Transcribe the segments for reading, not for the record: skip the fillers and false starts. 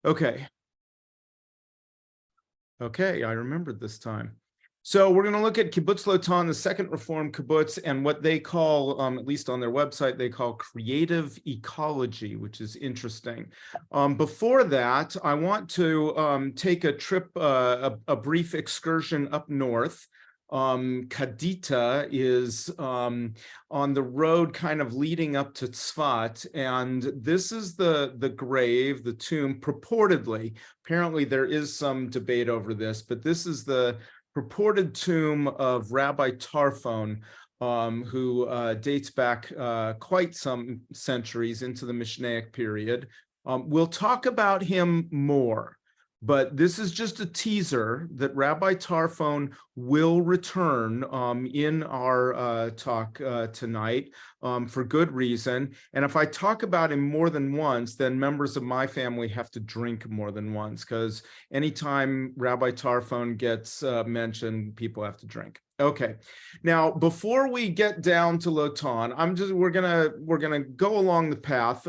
Okay. Okay, I remembered this time. So we're going to look at Kibbutz Lotan, the second Reform Kibbutz, and what they call, at least on their website, they call creative ecology, which is interesting. Before that, I want to take a trip, a brief excursion up north. Kadita is on the road kind of leading up to Tzfat, and this is the grave, the tomb, purportedly. Apparently there is some debate over this, but this is the purported tomb of Rabbi Tarfon, who dates back quite some centuries into the Mishnaic period. We'll talk about him more, but this is just a teaser that Rabbi Tarfon will return in our talk tonight for good reason. And if I talk about him more than once, then members of my family have to drink more than once, because anytime Rabbi Tarfon gets mentioned, people have to drink. Okay, now before we get down to Lotan, we're gonna go along the path.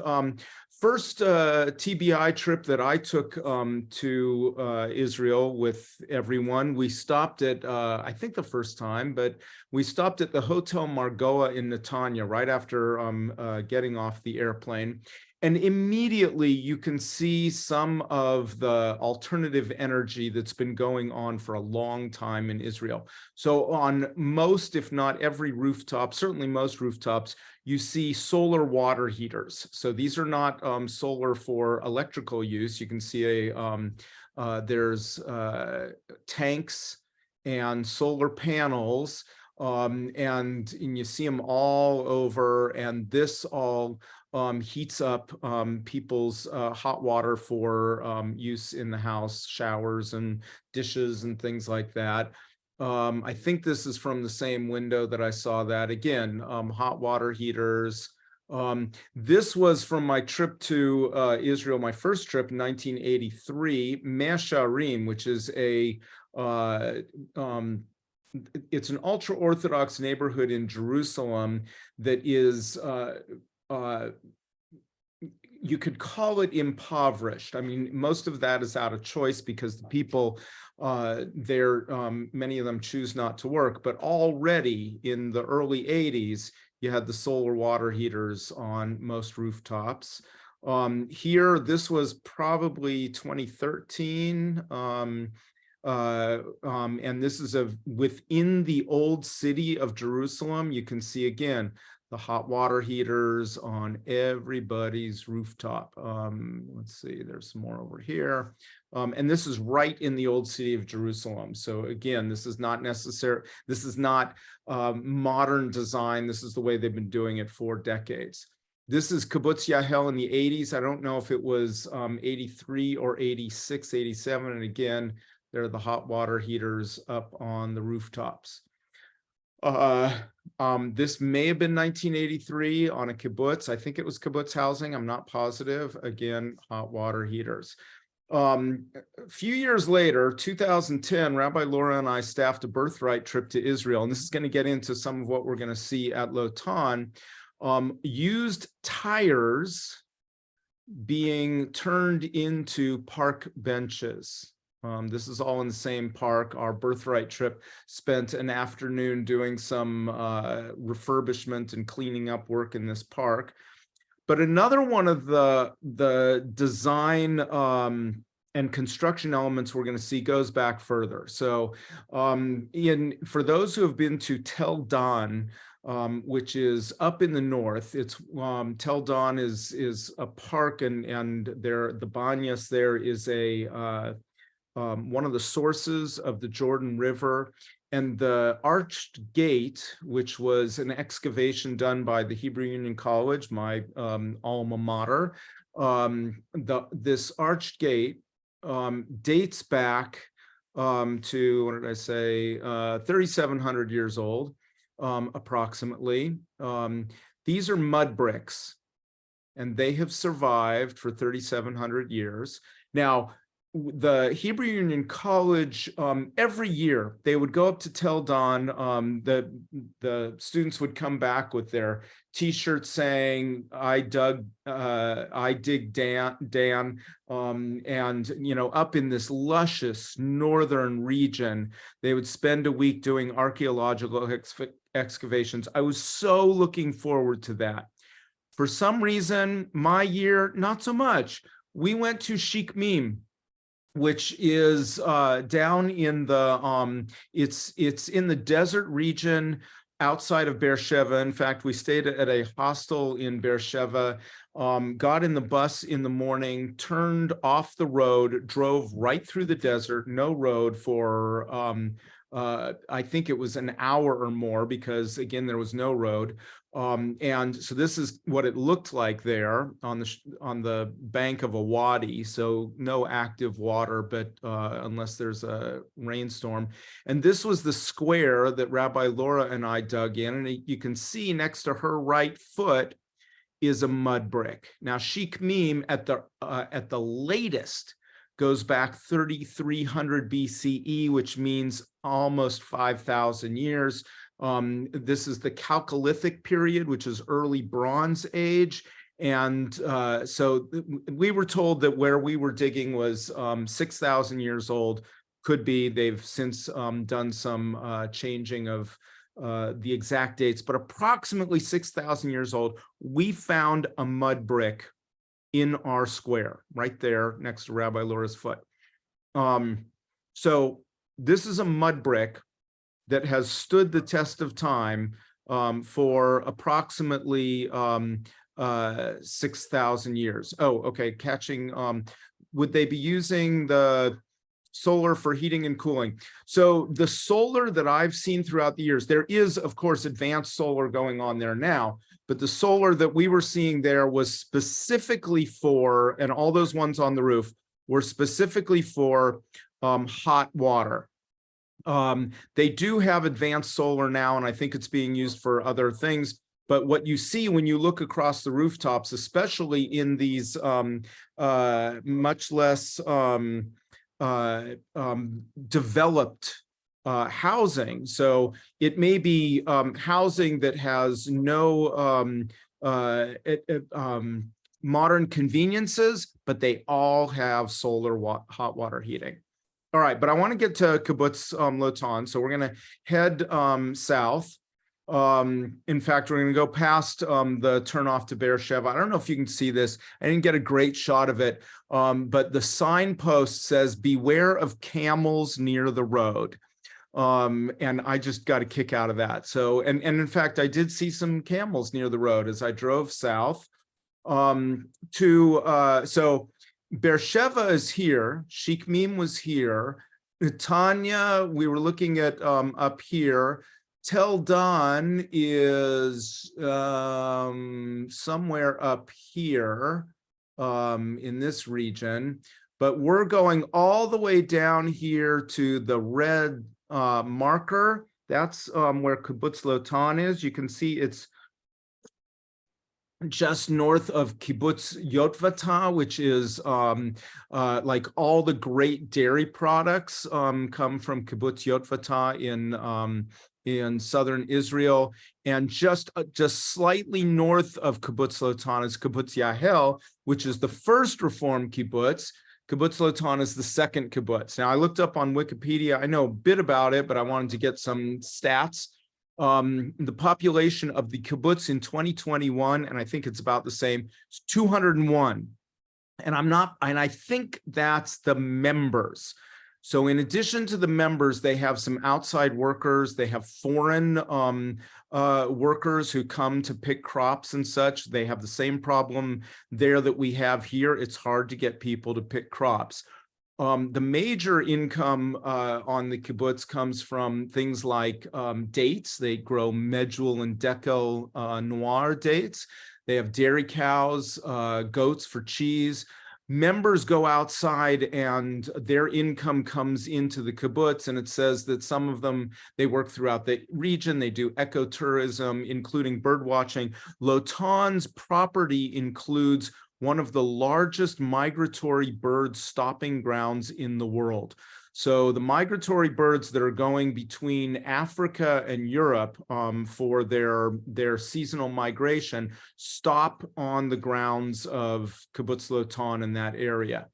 First TBI trip that I took to Israel with everyone, we stopped at, I think the first time, but we stopped at the Hotel Margoa in Netanya right after getting off the airplane. And immediately you can see some of the alternative energy that's been going on for a long time in Israel. So on most, if not every rooftop, certainly most rooftops, you see solar water heaters. So these are not solar for electrical use. You can see there's tanks and solar panels, and you see them all over, and this all heats up people's hot water for use in the house, showers and dishes and things like that. I think this is from the same window that I saw that. Again, hot water heaters. This was from my trip to Israel, my first trip in 1983, Mea Shearim, which is it's an ultra-Orthodox neighborhood in Jerusalem that is you could call it impoverished. I mean, most of that is out of choice because the people there, many of them choose not to work, but already in the early 80s, you had the solar water heaters on most rooftops. Here, this was probably 2013, and this is within the old city of Jerusalem. You can see again the hot water heaters on everybody's rooftop. Let's see, there's some more over here. And this is right in the old city of Jerusalem. So again, this is not necessary. This is not modern design. This is the way they've been doing it for decades. This is Kibbutz Yahel in the 80s. I don't know if it was 83 or 86, 87. And again, there are the hot water heaters up on the rooftops. This may have been 1983 on a kibbutz. I think it was kibbutz housing. I'm not positive. Again, hot water heaters. A few years later, 2010, Rabbi Laura and I staffed a birthright trip to Israel, and this is going to get into some of what we're going to see at Lotan. Used tires being turned into park benches. This is all in the same park. Our birthright trip spent an afternoon doing some refurbishment and cleaning up work in this park. But another one of the design and construction elements we're going to see goes back further. So for those who have been to Tel Dan, which is up in the north, it's Tel Dan is a park, and there the Banyas there is a one of the sources of the Jordan River, and the arched gate, which was an excavation done by the Hebrew Union College, my alma mater. This arched gate dates back to, what did I say, 3,700 years old, approximately. These are mud bricks, and they have survived for 3,700 years. Now, the Hebrew Union College, every year they would go up to Tel Dan. The students would come back with their T-shirts saying I dig Dan," and up in this luscious northern region, they would spend a week doing archaeological excavations. I was so looking forward to that. For some reason, my year, not so much. We went to Sheikh Mim, which is down in the it's in the desert region outside of Beersheba. In fact, we stayed at a hostel in Beersheba, got in the bus in the morning, turned off the road, drove right through the desert, no road for I think it was an hour or more, because again, there was no road. And so this is what it looked like there on the bank of a wadi. So no active water, but unless there's a rainstorm. And this was the square that Rabbi Laura and I dug in. And you can see next to her right foot is a mud brick. Now, Sheikh Mim at the latest goes back 3,300 BCE, which means almost 5,000 years. This is the Chalcolithic period, which is early Bronze Age. And so we were told that where we were digging was 6,000 years old. Could be they've since done some changing of the exact dates, but approximately 6,000 years old. We found a mud brick in our square right there next to Rabbi Laura's foot. So this is a mud brick that has stood the test of time for approximately 6,000 years. Oh, okay, catching, would they be using the solar for heating and cooling? So the solar that I've seen throughout the years, there is, of course, advanced solar going on there now, but the solar that we were seeing there was specifically for, and all those ones on the roof were specifically for hot water. They do have advanced solar now, and I think it's being used for other things. But what you see when you look across the rooftops, especially in these much less developed housing, so it may be housing that has no modern conveniences, but they all have solar hot water heating. All right, but I want to get to Kibbutz Lotan, so we're going to head south. In fact, we're going to go past the turnoff to Beersheba. I don't know if you can see this. I didn't get a great shot of it, but the signpost says, "Beware of camels near the road." And I just got a kick out of that. So, and in fact, I did see some camels near the road as I drove south so Beersheba is here. Sheikh Mim was here. Tanya, we were looking at up here. Tel Dan is somewhere up here in this region, but we're going all the way down here to the red marker. That's where Kibbutz Lotan is. You can see it's just north of Kibbutz Yotvata, which is like all the great dairy products come from Kibbutz Yotvata in southern Israel. And just slightly north of Kibbutz Lotan is Kibbutz Yahel, which is the first Reform Kibbutz. Kibbutz Lotan is the second kibbutz. Now, I looked up on Wikipedia. I know a bit about it, but I wanted to get some stats. The population of the kibbutz in 2021, and I think it's about the same, is 201. And I think that's the members. So in addition to the members, they have some outside workers. They have foreign workers who come to pick crops and such. They have the same problem there that we have here. It's hard to get people to pick crops. The major income on the kibbutz comes from things like dates. They grow Medjool and Dekel Noir dates. They have dairy cows, goats for cheese. Members go outside and their income comes into the kibbutz, and it says that some of them, they work throughout the region. They do ecotourism, including bird watching. Lotan's property includes one of the largest migratory bird stopping grounds in the world. So the migratory birds that are going between Africa and Europe for their seasonal migration stop on the grounds of Kibbutz Lotan in that area.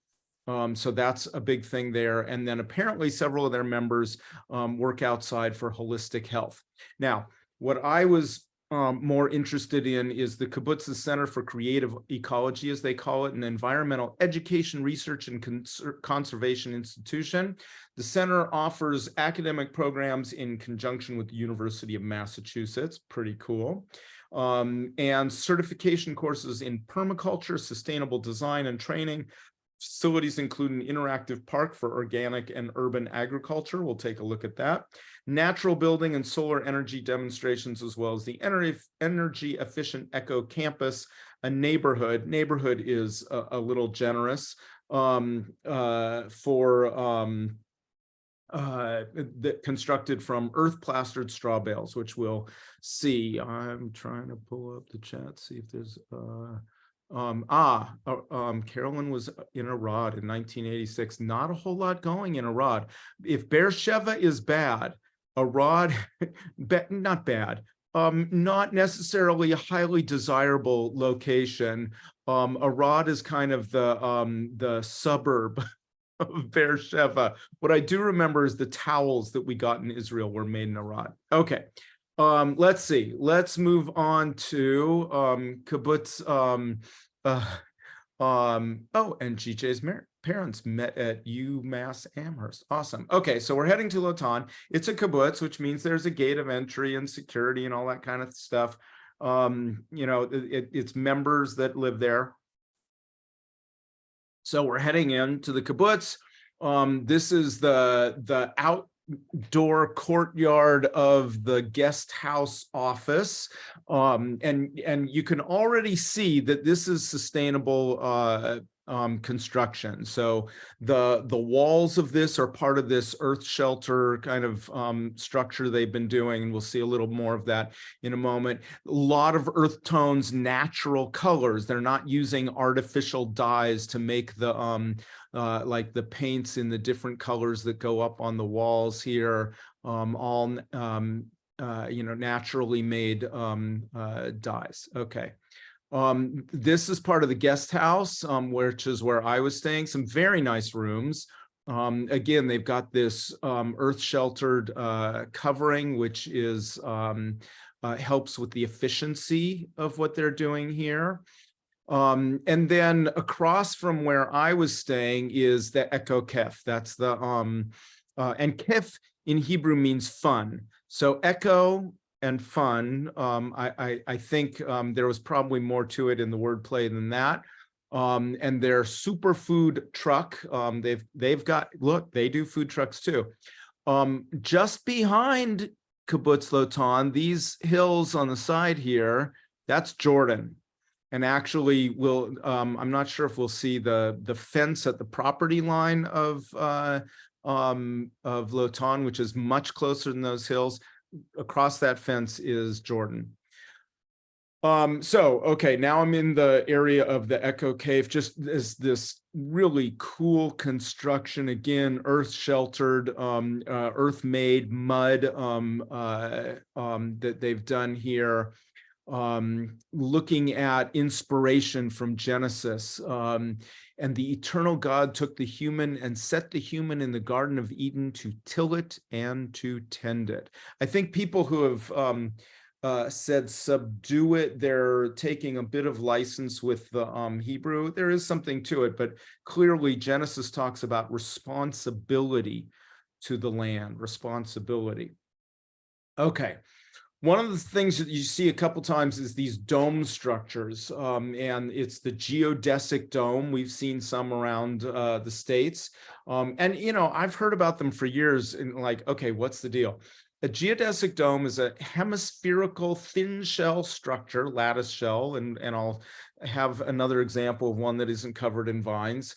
So that's a big thing there. And then apparently several of their members work outside for holistic health. Now, what I was more interested in is the Kibbutz's Center for Creative Ecology, as they call it, an environmental education, research, and conservation institution. The center offers academic programs in conjunction with the University of Massachusetts, pretty cool, and certification courses in permaculture, sustainable design and training. Facilities include an interactive park for organic and urban agriculture. We'll take a look at that. Natural building and solar energy demonstrations, as well as the energy efficient eco campus, a neighborhood. Neighborhood is a little generous constructed from earth plastered straw bales, which we'll see. I'm trying to pull up the chat, see if there's Carolyn was in Arad in 1986. Not a whole lot going in Arad. If Beersheba is bad, Arad, not bad. Not necessarily a highly desirable location. Arad is kind of the suburb of Beersheba. What I do remember is the towels that we got in Israel were made in Arad. Okay. Let's see. Let's move on to Kibbutz. And GJ's parents met at UMass Amherst. Awesome. Okay, so we're heading to Lotan. It's a kibbutz, which means there's a gate of entry and security and all that kind of stuff. It's members that live there. So we're heading into the kibbutz. This is the outdoor courtyard of the guest house office, and you can already see that this is sustainable construction. So the walls of this are part of this earth shelter kind of structure they've been doing, and we'll see a little more of that in a moment. A lot of earth tones, natural colors. They're not using artificial dyes to make the like the paints in the different colors that go up on the walls here, all naturally made dyes. Okay. This is part of the guest house, which is where I was staying. Some very nice rooms. Again, they've got this earth sheltered covering, which is helps with the efficiency of what they're doing here. And then across from where I was staying is the Echo Kef. That's the and Kef in Hebrew means fun. So echo and fun. I think there was probably more to it in the wordplay than that. And their superfood truck, they've got, look, they do food trucks too. Just behind Kibbutz Lotan, these hills on the side here, that's Jordan. And actually, I'm not sure if we'll see the fence at the property line of Lotan, which is much closer than those hills. Across that fence is Jordan. Okay, now I'm in the area of the Echo Cave. Just this really cool construction, again, earth sheltered, earth made mud that they've done here. Looking at inspiration from Genesis, and the eternal God took the human and set the human in the Garden of Eden to till it and to tend it. I think people who have said subdue it, they're taking a bit of license with the Hebrew. There is something to it, but clearly Genesis talks about responsibility to the land, responsibility. Okay. One of the things that you see a couple times is these dome structures, and it's the geodesic dome. We've seen some around the States, and I've heard about them for years. And like, okay, what's the deal? A geodesic dome is a hemispherical thin shell structure, lattice shell, and I'll have another example of one that isn't covered in vines,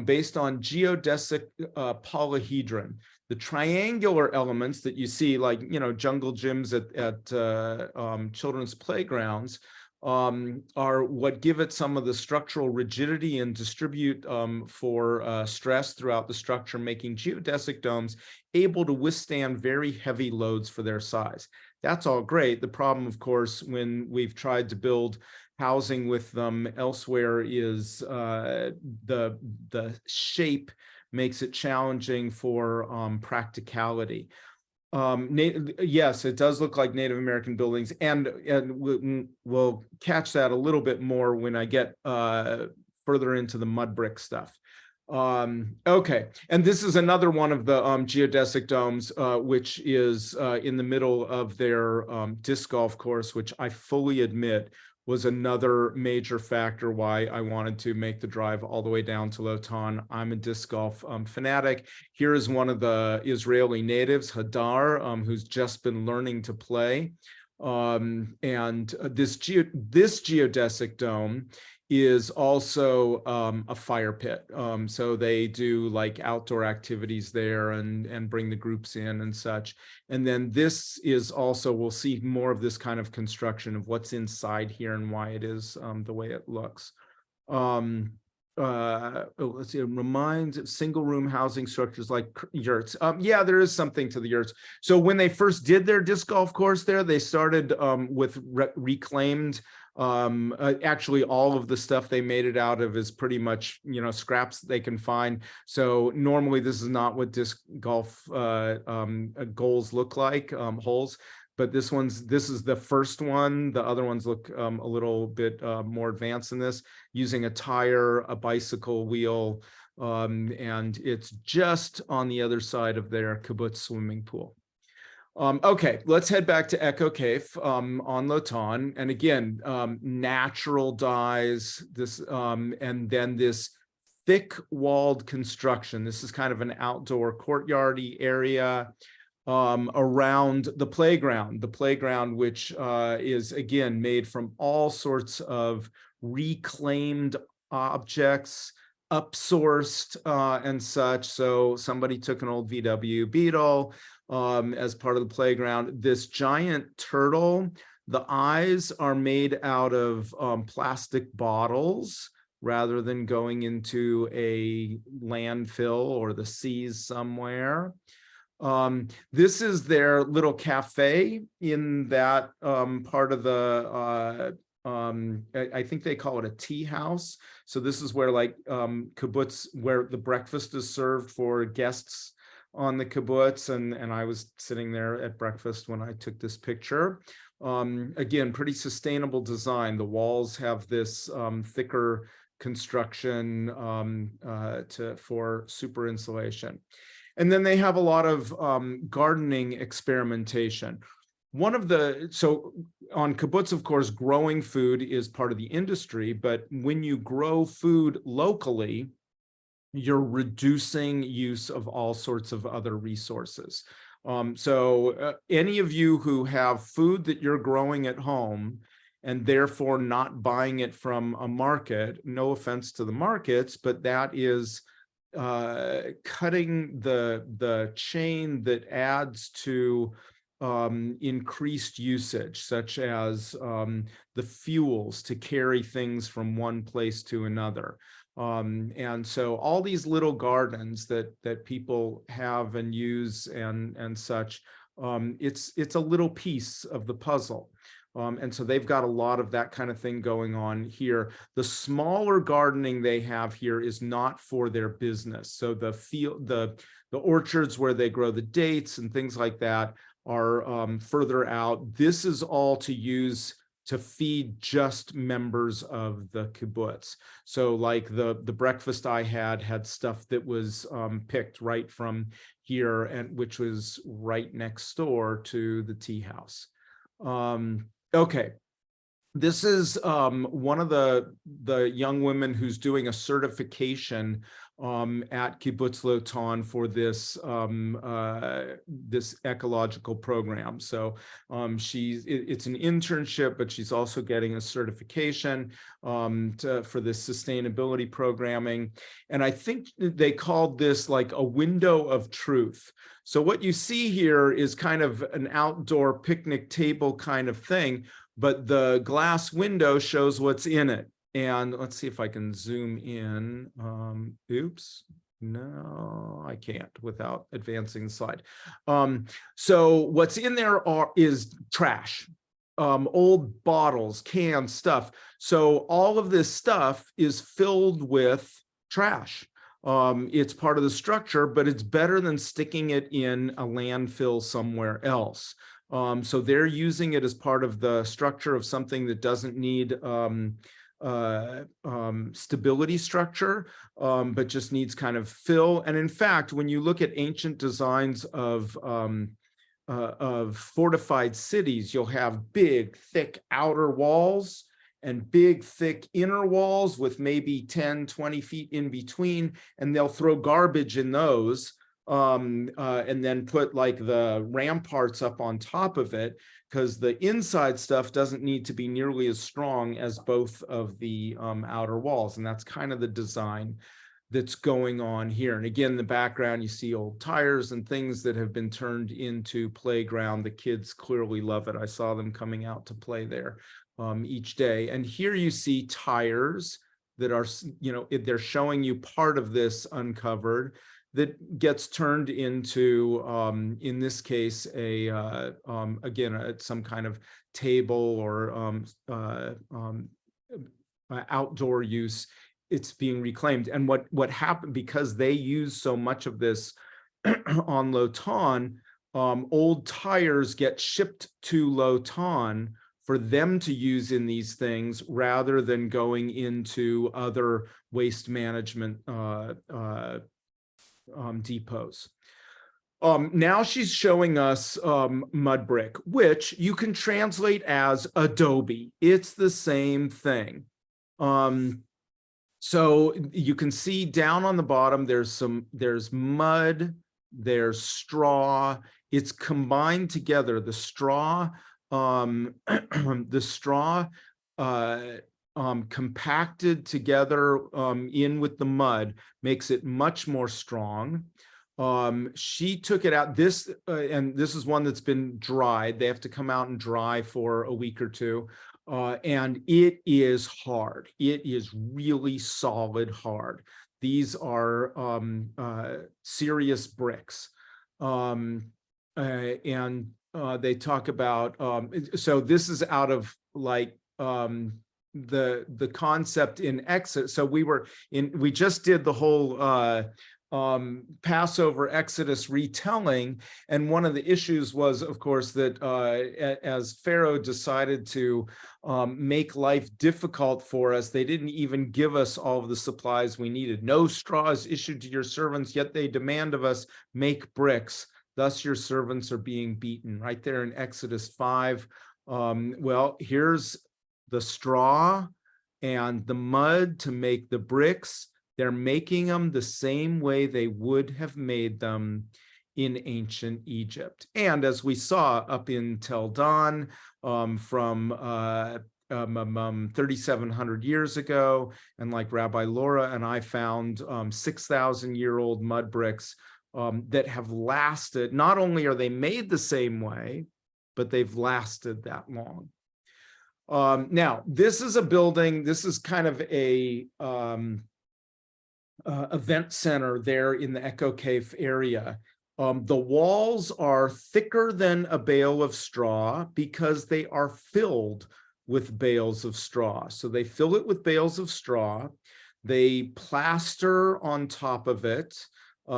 based on geodesic polyhedron. The triangular elements that you see, like, jungle gyms at children's playgrounds, are what give it some of the structural rigidity and distribute for stress throughout the structure, making geodesic domes able to withstand very heavy loads for their size. That's all great. The problem, of course, when we've tried to build housing with them elsewhere is the shape makes it challenging for practicality. Yes, it does look like Native American buildings, and we'll catch that a little bit more when I get further into the mud brick stuff. Okay, and this is another one of the geodesic domes, which is in the middle of their disc golf course, which I fully admit was another major factor why I wanted to make the drive all the way down to Lotan. I'm a disc golf fanatic. Here is one of the Israeli natives, Hadar, who's just been learning to play. And this geodesic dome is also a fire pit. So they do like outdoor activities there and bring the groups in and such. And then this is also, we'll see more of this kind of construction of what's inside here and why it is the way it looks. Let's see, it reminds single room housing structures like yurts. Yeah, there is something to the yurts. So when they first did their disc golf course there, they started with reclaimed actually all of the stuff they made it out of is pretty much, you know, scraps they can find. So normally this is not what disc golf goals look like, holes, but this is the first one. The other ones look a little bit more advanced than this, using a tire, a bicycle wheel, and it's just on the other side of their kibbutz swimming pool. Okay, let's head back to Echo Cave on Lotan. And again, natural dyes, this, and then this thick walled construction. This is kind of an outdoor courtyardy area around the playground, which is again made from all sorts of reclaimed objects, upsourced and such. So somebody took an old VW Beetle as part of the playground. This giant turtle, the eyes are made out of plastic bottles rather than going into a landfill or the seas somewhere. This is their little cafe in that part of the I think they call it a tea house. So this is where like kibbutz, where the breakfast is served for guests on the kibbutz, and I was sitting there at breakfast when I took this picture. Again, pretty sustainable design. The walls have this thicker construction for super insulation. And then they have a lot of gardening experimentation. So on kibbutz, of course, growing food is part of the industry, but when you grow food locally, you're reducing use of all sorts of other resources. So any of you who have food that you're growing at home and therefore not buying it from a market, no offense to the markets, but that is cutting the chain that adds to increased usage, such as the fuels to carry things from one place to another. And so all these little gardens that people have and use and such, it's a little piece of the puzzle. And so they've got a lot of that kind of thing going on here. The smaller gardening they have here is not for their business. So the orchards where they grow the dates and things like that are further out. This is all to use to feed just members of the kibbutz. So like the breakfast I had stuff that was picked right from here, and which was right next door to the tea house. Okay, this is one of the young women who's doing a certification at Kibbutz Lotan for this this ecological program. So it's an internship, but she's also getting a certification for this sustainability programming. And I think they called this like a window of truth. So what you see here is kind of an outdoor picnic table kind of thing, but the glass window shows what's in it. And let's see if I can zoom in. Oops. No, I can't without advancing the slide. So what's in there is trash, old bottles, cans, stuff. So all of this stuff is filled with trash. It's part of the structure, but it's better than sticking it in a landfill somewhere else. So they're using it as part of the structure of something that doesn't need stability structure, but just needs kind of fill. And in fact, when you look at ancient designs of fortified cities, you'll have big, thick outer walls and big, thick inner walls with maybe 10, 20 feet in between, and they'll throw garbage in those and then put like the ramparts up on top of it, because the inside stuff doesn't need to be nearly as strong as both of the outer walls. And that's kind of the design that's going on here. And again, in the background, you see old tires and things that have been turned into playground. The kids clearly love it. I saw them coming out to play there each day. And here you see tires that are, they're showing you part of this uncovered that gets turned into, in this case, again, some kind of table or outdoor use. It's being reclaimed. And what happened, because they use so much of this on Lotan, old tires get shipped to Lotan for them to use in these things rather than going into other waste management depots. Now she's showing us mud brick, which you can translate as adobe. It's the same thing. So you can see down on the bottom, there's mud, there's straw. It's combined together. The straw, compacted together in with the mud makes it much more strong. She took it out, and this is one that's been dried. They have to come out and dry for a week or two. And it is hard. It is really solid hard. These are serious bricks. And they talk about, so this is out of like the concept in Exodus. So we just did the whole Passover Exodus retelling, and one of the issues was, of course, that as Pharaoh decided to make life difficult for us, they didn't even give us all of the supplies we needed. No straw is issued to your servants, yet they demand of us, make bricks. Thus your servants are being beaten. Right there in Exodus 5. Well, here's the straw and the mud to make the bricks. They're making them the same way they would have made them in ancient Egypt. And as we saw up in Tel Dan from 3,700 years ago, and like Rabbi Laura and I found 6,000-year-old mud bricks that have lasted. Not only are they made the same way, but they've lasted that long. Now, this is a building, this is kind of a event center there in the Echo Cave area. The walls are thicker than a bale of straw because they are filled with bales of straw. So they fill it with bales of straw. They plaster on top of it we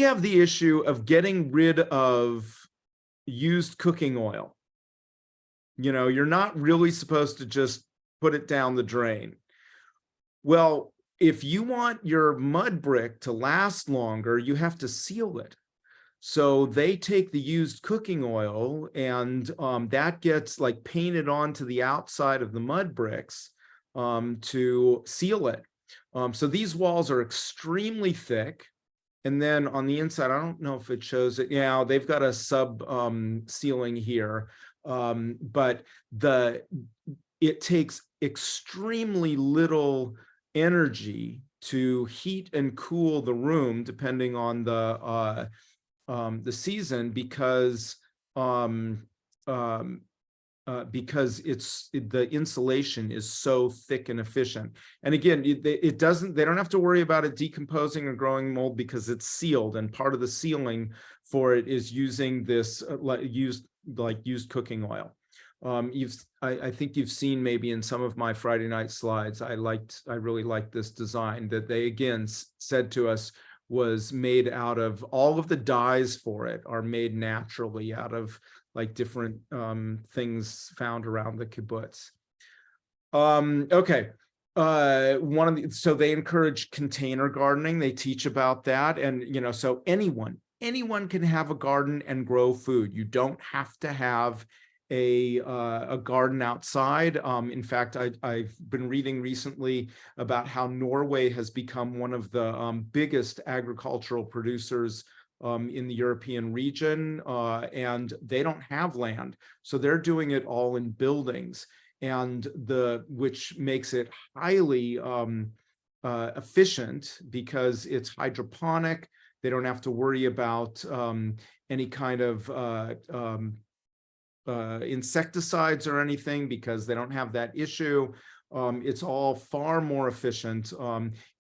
have the issue of getting rid of used cooking oil. You're not really supposed to just put it down the drain. Well, if you want your mud brick to last longer, you have to seal it. So they take the used cooking oil and that gets like painted onto the outside of the mud bricks to seal it. So these walls are extremely thick. And then on the inside, I don't know if it shows it. Yeah, they've got a sub ceiling here. But it takes extremely little energy to heat and cool the room, depending on the season, because the insulation is so thick and efficient. And again, they don't have to worry about it decomposing or growing mold because it's sealed. And part of the sealing for it is using this used cooking oil. I think you've seen maybe in some of my Friday night slides, I really liked this design that they again said to us was made out of, all of the dyes for it are made naturally out of like different things found around the kibbutz. Okay. So they encourage container gardening. They teach about that. And, so anyone can have a garden and grow food. You don't have to have a garden outside. In fact, I've been reading recently about how Norway has become one of the biggest agricultural producers in the European region, and they don't have land. So they're doing it all in buildings, and which makes it highly efficient because it's hydroponic. They don't have to worry about any kind of insecticides or anything because they don't have that issue. It's all far more efficient.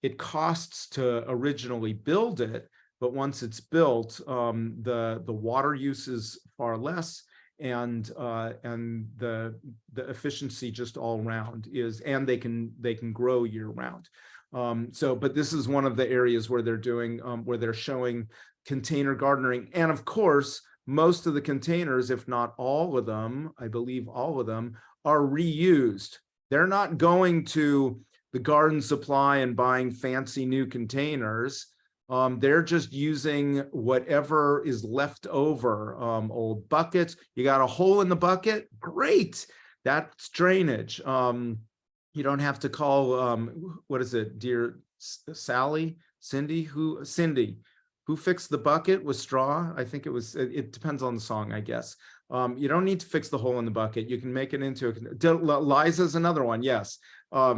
It costs to originally build it, but once it's built, the water use is far less, and the efficiency just all around is, and they can grow year round. But this is one of the areas where they're doing where they're showing container gardening, and of course, most of the containers, if not all of them, I believe all of them, are reused. They're not going to the garden supply and buying fancy new containers. They're just using whatever is left over, old buckets. You got a hole in the bucket? Great. That's drainage. You don't have to call, what is it, dear Cindy, who fixed the bucket with straw? I think it depends on the song, I guess. You don't need to fix the hole in the bucket. You can make it into Liza's another one. Yes.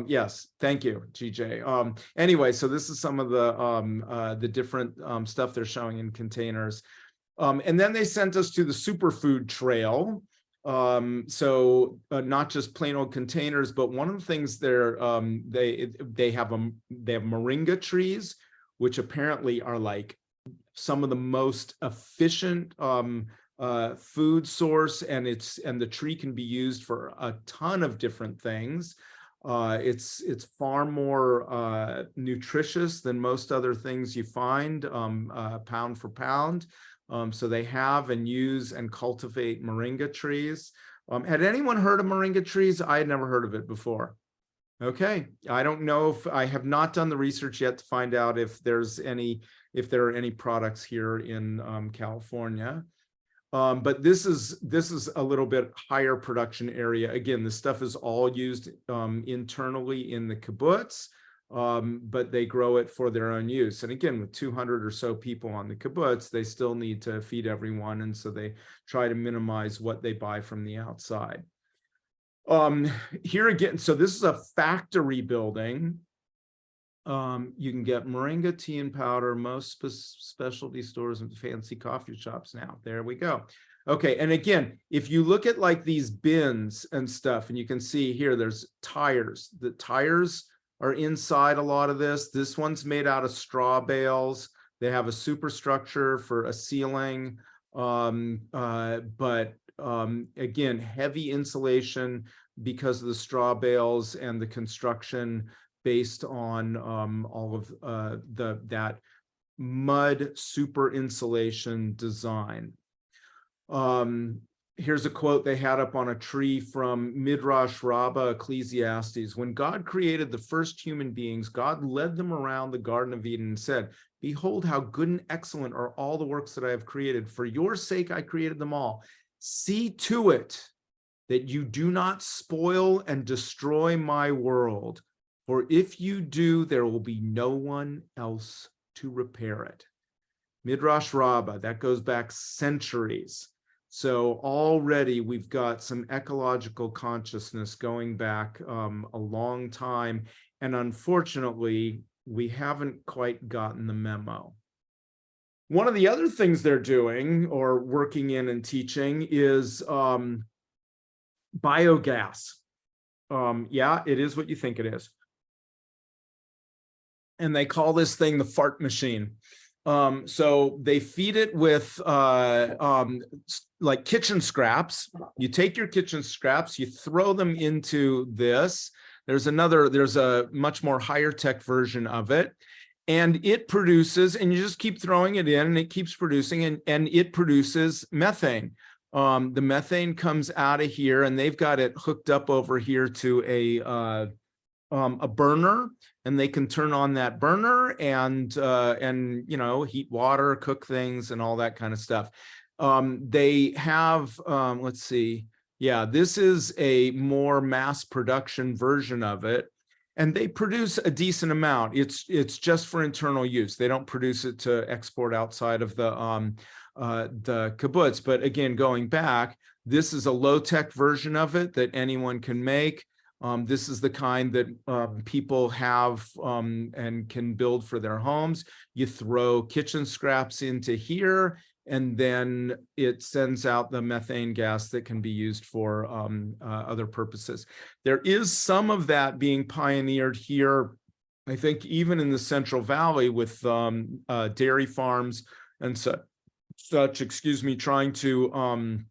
Yes. Thank you, GJ. Anyway, so this is some of the different stuff they're showing in containers. And then they sent us to the superfood trail. Not just plain old containers, but one of the things they have moringa trees, which apparently are like some of the most efficient food source, and the tree can be used for a ton of different things. It's far more nutritious than most other things you find pound for pound. So they have and use and cultivate moringa trees. Had anyone heard of moringa trees? I had never heard of it before. Okay, I don't know if I have not done the research yet to find out if there are any products here in California. But this is a little bit higher production area. Again, this stuff is all used internally in the kibbutz, but they grow it for their own use. And again, with 200 or so people on the kibbutz, they still need to feed everyone, and so they try to minimize what they buy from the outside. Here again, so this is a factory building. You can get moringa tea and powder, most specialty stores and fancy coffee shops now. There we go. Okay, and again, if you look at like these bins and stuff, and you can see here, there's tires. The tires are inside a lot of this. This one's made out of straw bales. They have a superstructure for a ceiling, again, heavy insulation because of the straw bales and the construction based on all of that mud super insulation design. Here's a quote they had up on a tree from Midrash Rabbah Ecclesiastes. When God created the first human beings, God led them around the Garden of Eden and said, "Behold, how good and excellent are all the works that I have created. For your sake, I created them all. See to it that you do not spoil and destroy my world. For if you do, there will be no one else to repair it." Midrash Rabbah, that goes back centuries. So already we've got some ecological consciousness going back a long time. And unfortunately, we haven't quite gotten the memo. One of the other things they're doing or working in and teaching is biogas. Yeah, it is what you think it is. And they call this thing the fart machine. So they feed it with like kitchen scraps. You take your kitchen scraps, you throw them into this. There's a much more higher tech version of it. And it produces, and you just keep throwing it in and it keeps producing, and it produces methane. The methane comes out of here, and they've got it hooked up over here to a burner, and they can turn on that burner and you know, heat water, cook things, and all that kind of stuff. They have let's see, yeah, this is a more mass production version of it, and they produce a decent amount. It's just for internal use. They don't produce it to export outside of the kibbutz. But again, going back, this is a low-tech version of it that anyone can make. This is the kind that people have and can build for their homes. You throw kitchen scraps into here, and then it sends out the methane gas that can be used for other purposes. There is some of that being pioneered here, I think, even in the Central Valley with dairy farms and such, excuse me, trying to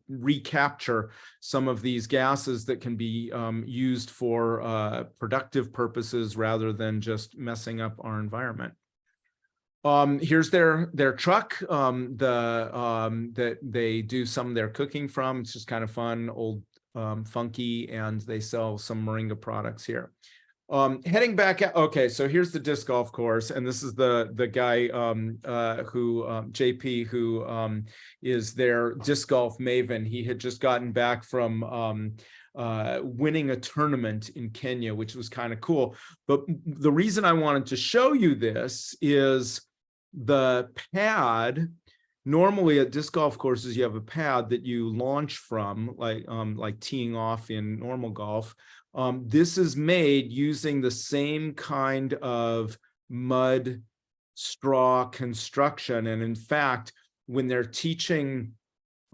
recapture some of these gases that can be used for productive purposes rather than just messing up our environment. Here's their truck that they do some of their cooking from. It's just kind of fun, old, funky, and they sell some moringa products here. Heading back out, okay, so here's the disc golf course, and this is the guy who JP, who is their disc golf maven. He had just gotten back from winning a tournament in Kenya, which was kind of cool. But the reason I wanted to show you this is the pad. Normally at disc golf courses, you have a pad that you launch from, like teeing off in normal golf. This is made using the same kind of mud straw construction. And in fact, when they're teaching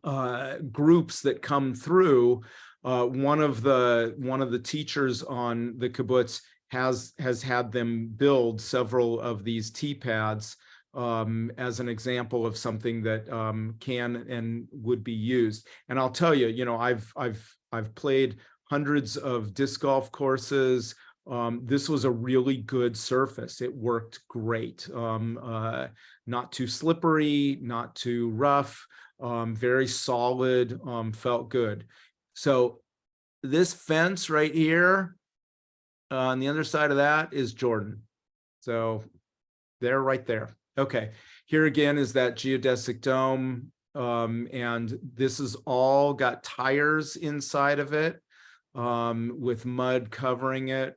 groups that come through, one of the teachers on the kibbutz has had them build several of these tee pads as an example of something that can and would be used. And I'll tell you, you know, I've played hundreds of disc golf courses. This was a really good surface. It worked great. Not too slippery, not too rough, very solid, felt good. So this fence right here, on the other side of that is Jordan. So they're right there. Okay, here again is that geodesic dome, and this is all got tires inside of it, with mud covering it,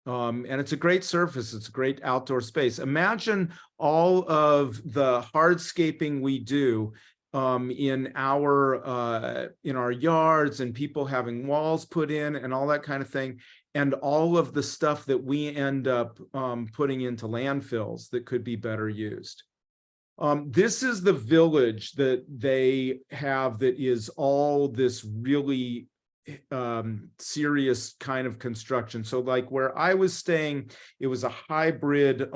and it's a great surface. It's a great outdoor space. Imagine all of the hardscaping we do in our yards, and people having walls put in and all that kind of thing, and all of the stuff that we end up putting into landfills that could be better used. This is the village that they have that is all this really serious kind of construction. So like where I was staying, it was a hybrid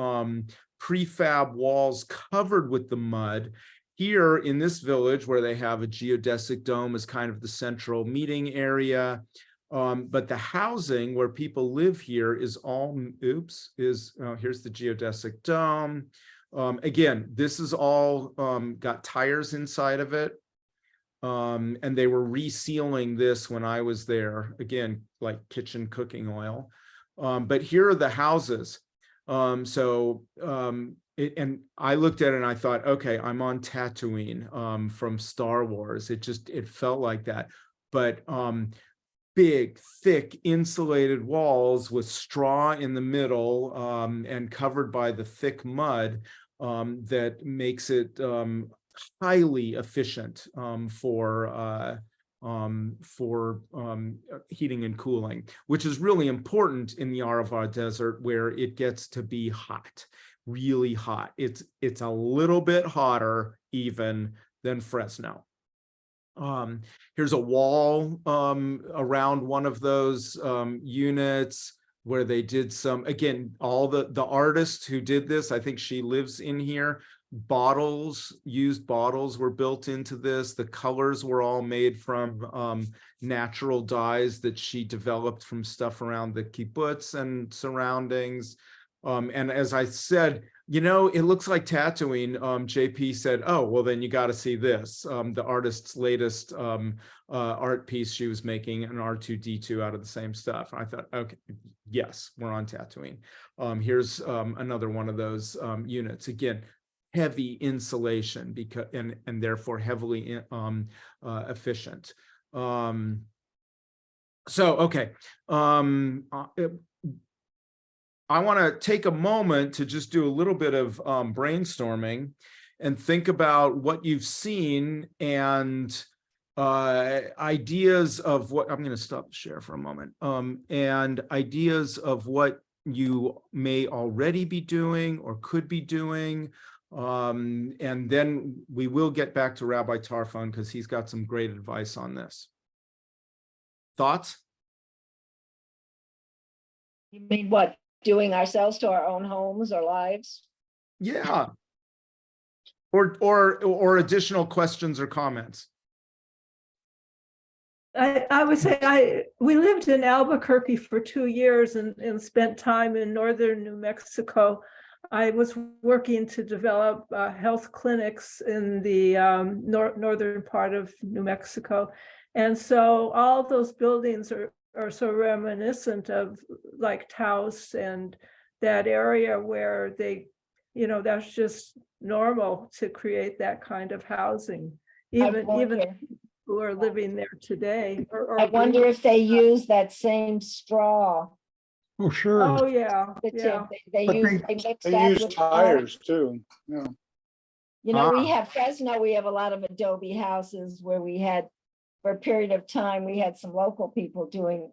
prefab walls covered with the mud. Here in this village, where they have a geodesic dome as kind of the central meeting area, but the housing where people live here is all, here's the geodesic dome. Again, this is all got tires inside of it. And they were resealing this when I was there, again, like kitchen cooking oil. But here are the houses. And I looked at it and I thought, okay, I'm on Tatooine from Star Wars. It felt like that. But big, thick, insulated walls with straw in the middle, and covered by the thick mud that makes it highly efficient for heating and cooling, which is really important in the Arava Desert, where it gets to be hot, really hot. It's a little bit hotter even than Fresno. Here's a wall around one of those units where they did some, again, all the artists who did this, I think she lives in here. Used bottles were built into this. The colors were all made from natural dyes that she developed from stuff around the kibbutz and surroundings. And as I said, you know, it looks like Tatooine. JP said, oh, well, then you got to see this. The artist's latest art piece she was making, an R2-D2 out of the same stuff. I thought, okay, yes, we're on Tatooine. Here's another one of those units. Again, heavy insulation because and therefore heavily efficient. So, okay. I want to take a moment to just do a little bit of brainstorming and think about what you've seen and ideas of what, I'm going to stop the share for a moment, and ideas of what you may already be doing or could be doing. And then we will get back to Rabbi Tarfon because he's got some great advice on this. Thoughts? You mean what? Doing ourselves to our own homes or lives? Yeah. Or additional questions or comments. I would say we lived in Albuquerque for 2 years and spent time in northern New Mexico. I was working to develop health clinics in the northern part of New Mexico. And so all those buildings are so reminiscent of like Taos and that area where they, you know, that's just normal to create that kind of housing, even who are living there today. I wonder if they use that same straw. Oh, sure. Oh, yeah. Yeah. They They use tires too. Yeah. You know, we have Fresno, we have a lot of adobe houses where we had, for a period of time, we had some local people doing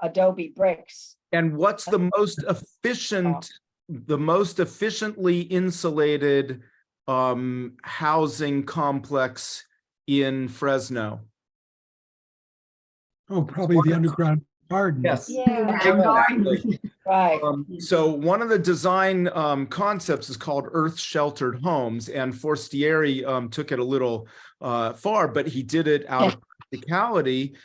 adobe bricks. And what's the most efficiently insulated housing complex in Fresno? Oh, probably the underground garden. Yes. Yeah. Exactly. Right. So one of the design concepts is called earth sheltered homes, and Forestieri took it a little far, but he did it out of practicality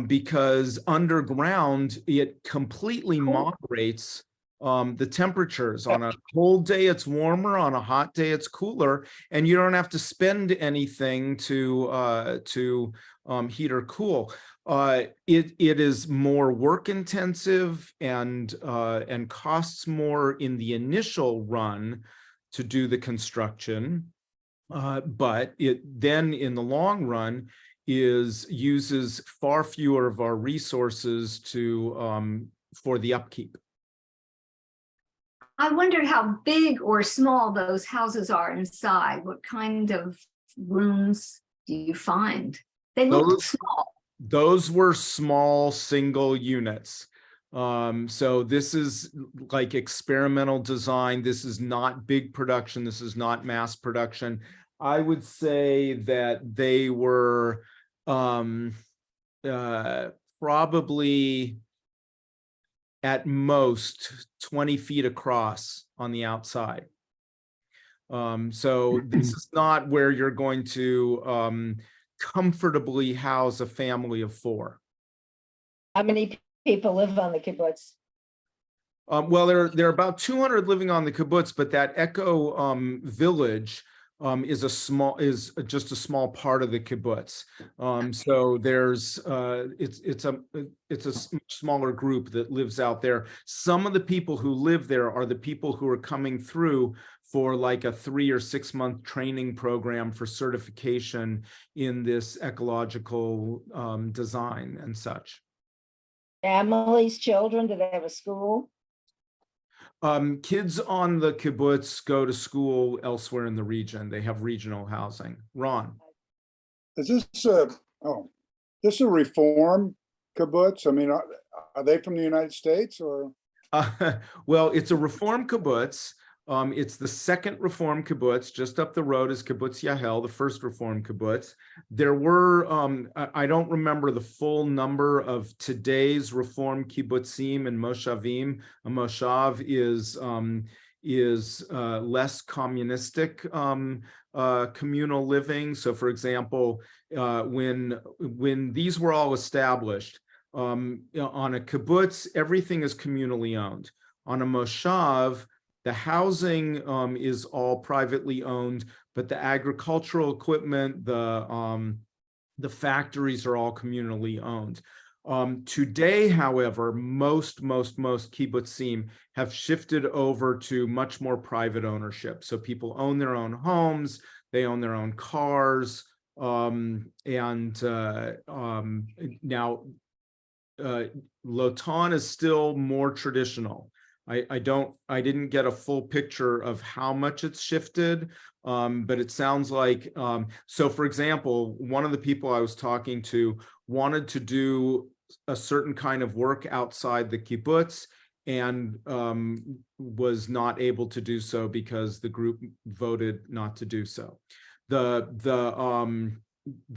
because underground it completely moderates the temperatures. On a cold day it's warmer, on a hot day it's cooler, and you don't have to spend anything to heat or cool. It is more work intensive and costs more in the initial run to do the construction, but it then in the long run uses far fewer of our resources for the upkeep. I wondered how big or small those houses are inside. What kind of rooms do you find? They look small. Those were small single units. So this is like experimental design. This is not big production. This is not mass production. I would say that they were probably at most 20 feet across on the outside. So this is not where you're going to comfortably house a family of 4. How many people live on the kibbutz? Well, there are about 200 living on the kibbutz, but that Echo village is just a small part of the kibbutz. So there's it's a smaller group that lives out there. Some of the people who live there are the people who are coming through for like a 3 or 6 month training program for certification in this ecological design and such. Families, children, do they have a school? Kids on the kibbutz go to school elsewhere in the region. They have regional housing. Ron. Is this this a Reform Kibbutz? I mean, are they from the United States or? Well, it's a Reform Kibbutz. It's the second Reform Kibbutz. Just up the road is Kibbutz Yahel, the first Reform Kibbutz. There were, I don't remember the full number of today's Reform Kibbutzim and Moshavim. A Moshav is less communistic communal living. So, for example, when these were all established, on a kibbutz, everything is communally owned. On a moshav, the housing is all privately owned, but the agricultural equipment, the factories are all communally owned. Today, however, most kibbutzim have shifted over to much more private ownership. So people own their own homes, they own their own cars, now Lotan is still more traditional. I didn't get a full picture of how much it's shifted, but it sounds like, so for example, one of the people I was talking to wanted to do a certain kind of work outside the kibbutz and was not able to do so because the group voted not to do so. The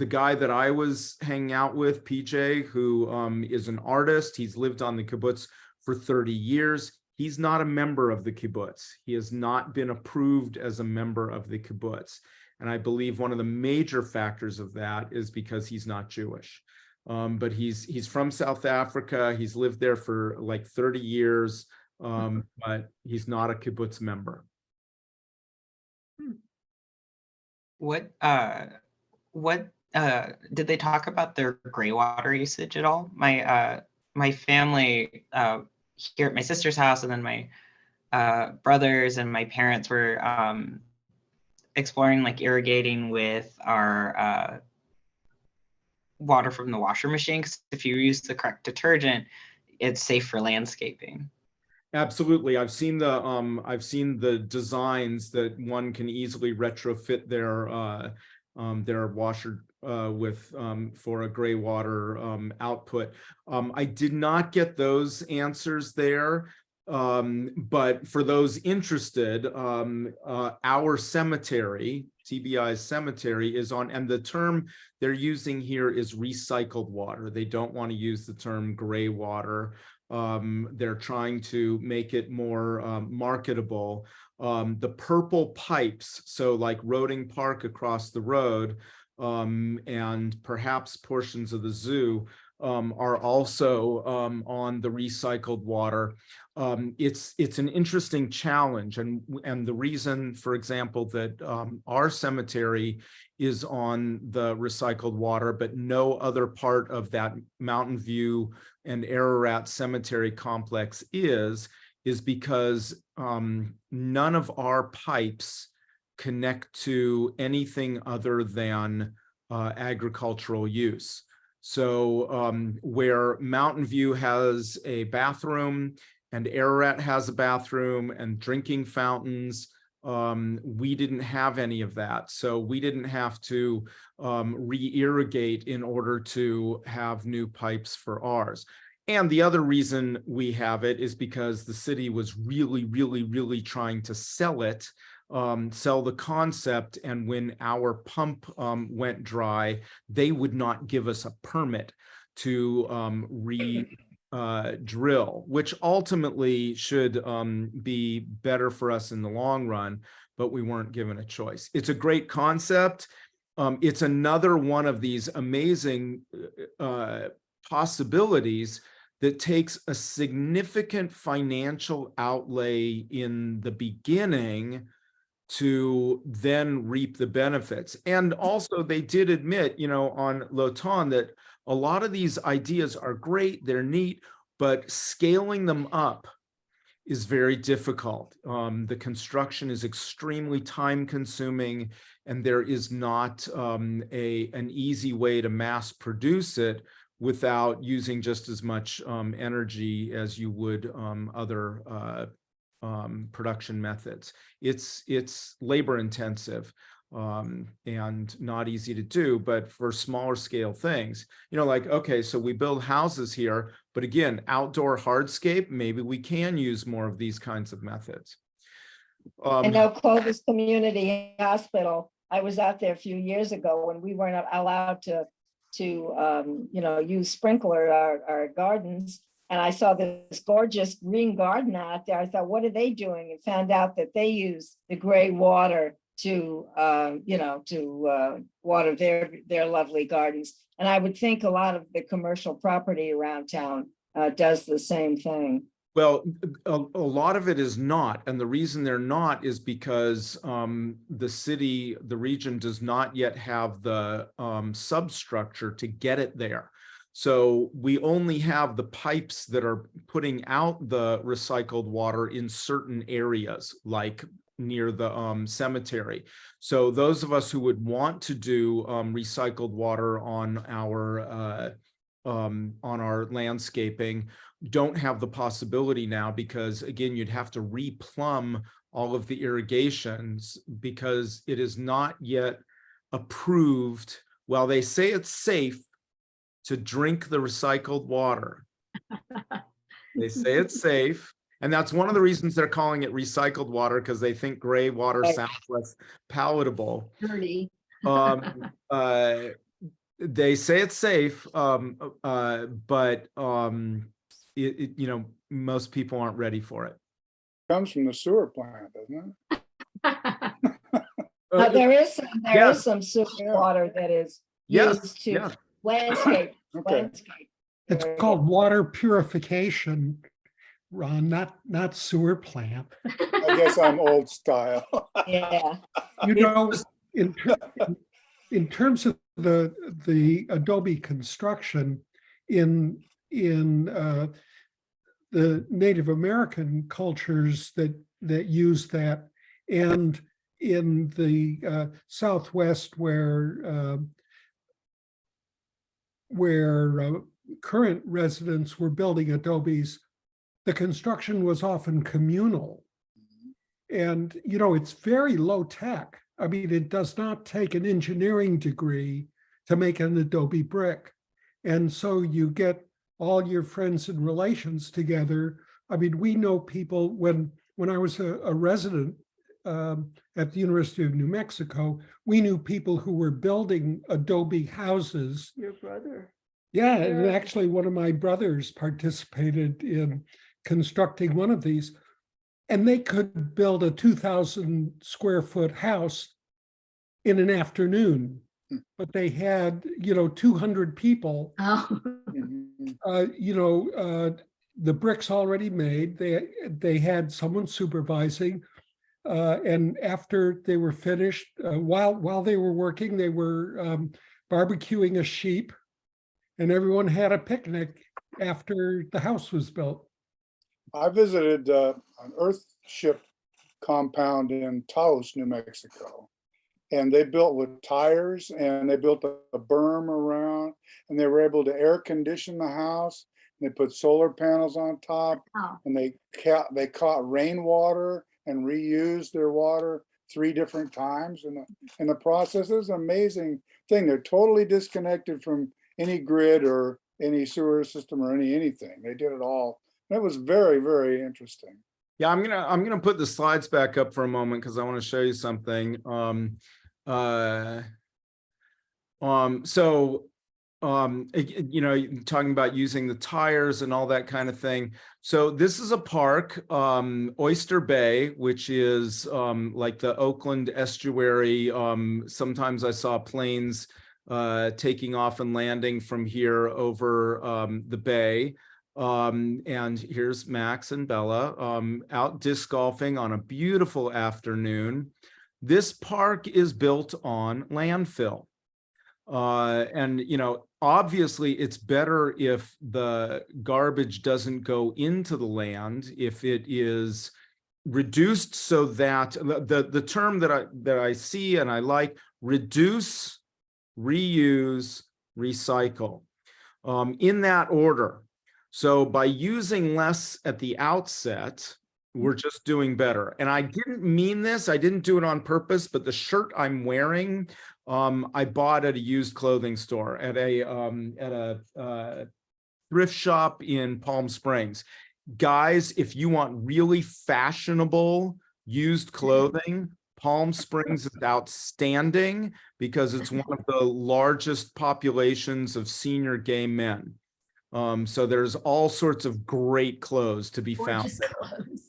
guy that I was hanging out with, PJ, who is an artist, he's lived on the kibbutz for 30 years. He's not a member of the kibbutz. He has not been approved as a member of the kibbutz. And I believe one of the major factors of that is because he's not Jewish. But he's from South Africa. He's lived there for like 30 years, but he's not a kibbutz member. What did they talk about their gray water usage at all? My family here at my sister's house, and then my brothers and my parents were exploring like irrigating with our water from the washer machine, because if you use the correct detergent, it's safe for landscaping. Absolutely. I've seen the designs that one can easily retrofit their washer with for a gray water output. I did not get those answers there, but for those interested, our cemetery, TBI's cemetery, is on, and the term they're using here is recycled water. They don't want to use the term gray water. They're trying to make it more marketable. The purple pipes, so like Roding Park across the road, and perhaps portions of the zoo, are also on the recycled water. It's an interesting challenge, and the reason, for example, that our cemetery is on the recycled water, but no other part of that Mountain View and Ararat cemetery complex is because none of our pipes connect to anything other than agricultural use. So where Mountain View has a bathroom and Ararat has a bathroom and drinking fountains, we didn't have any of that. So we didn't have to re-irrigate in order to have new pipes for ours. And the other reason we have it is because the city was really trying to sell it, sell the concept. And when our pump went dry, they would not give us a permit to drill, which ultimately should be better for us in the long run, but we weren't given a choice. It's a great concept. It's another one of these amazing possibilities that takes a significant financial outlay in the beginning to then reap the benefits. And also they did admit, on Lotan, that a lot of these ideas are great, they're neat, but scaling them up is very difficult. The construction is extremely time consuming, and there is not an easy way to mass produce it without using just as much energy as you would other production methods. It's labor intensive and not easy to do, but for smaller scale things, like, okay, so we build houses here, but again, outdoor hardscape, maybe we can use more of these kinds of methods. I know Clovis Community Hospital, I was out there a few years ago when we weren't allowed to use sprinkler our gardens. And I saw this gorgeous green garden out there. I thought, what are they doing? And found out that they use the gray water to water their lovely gardens. And I would think a lot of the commercial property around town does the same thing. Well, a lot of it is not. And the reason they're not is because the region does not yet have the substructure to get it there. So we only have the pipes that are putting out the recycled water in certain areas, like near the cemetery. So those of us who would want to do recycled water on our landscaping don't have the possibility now, because again, you'd have to replumb all of the irrigations because it is not yet approved. While they say it's safe to drink the recycled water, they say it's safe. And that's one of the reasons they're calling it recycled water, because they think gray water sounds less palatable. Dirty. They say it's safe, but most people aren't ready for it. Comes from the sewer plant, doesn't it? There is some sewer water that is used to landscape. Okay. It's called water purification, Ron, not sewer plant. I guess I'm old style. Yeah. In terms of the adobe construction in the Native American cultures that use that, and in the Southwest where current residents were building adobes, the construction was often communal. And, it's very low tech. I mean, it does not take an engineering degree to make an adobe brick. And so you get all your friends and relations together. I mean, we know people, when I was a resident at the University of New Mexico, we knew people who were building adobe houses. Your brother. Yeah, and actually one of my brothers participated in constructing one of these, and they could build a 2,000 square foot house in an afternoon, but they had, 200 people, Oh. the bricks already made. They had someone supervising, and after they were finished, while they were working, they were barbecuing a sheep, and everyone had a picnic after the house was built. I visited an earthship compound in Taos, New Mexico, and they built with tires, and they built a berm around, and they were able to air condition the house. And they put solar panels on top, and they caught rainwater and reused their water 3 different times in the process. It was an amazing thing. They're totally disconnected from any grid or any sewer system or anything. They did it all. That was very, very interesting. Yeah, I'm gonna put the slides back up for a moment because I want to show you something. Talking about using the tires and all that kind of thing. So this is a park, Oyster Bay, which is like the Oakland estuary. Sometimes I saw planes taking off and landing from here over the bay. And here's Max and Bella out disc golfing on a beautiful afternoon. This park is built on landfill. And, obviously it's better if the garbage doesn't go into the land, if it is reduced so that the term that I see and I like, reduce, reuse, recycle, in that order. So by using less at the outset, We're just doing better. And I didn't mean this. I didn't do it on purpose, but the shirt I'm wearing, I bought at a used clothing store at a thrift shop in Palm Springs. Guys, if you want really fashionable used clothing, Palm Springs is outstanding because it's one of the largest populations of senior gay men. So there's all sorts of great clothes to be found Gorgeous clothes.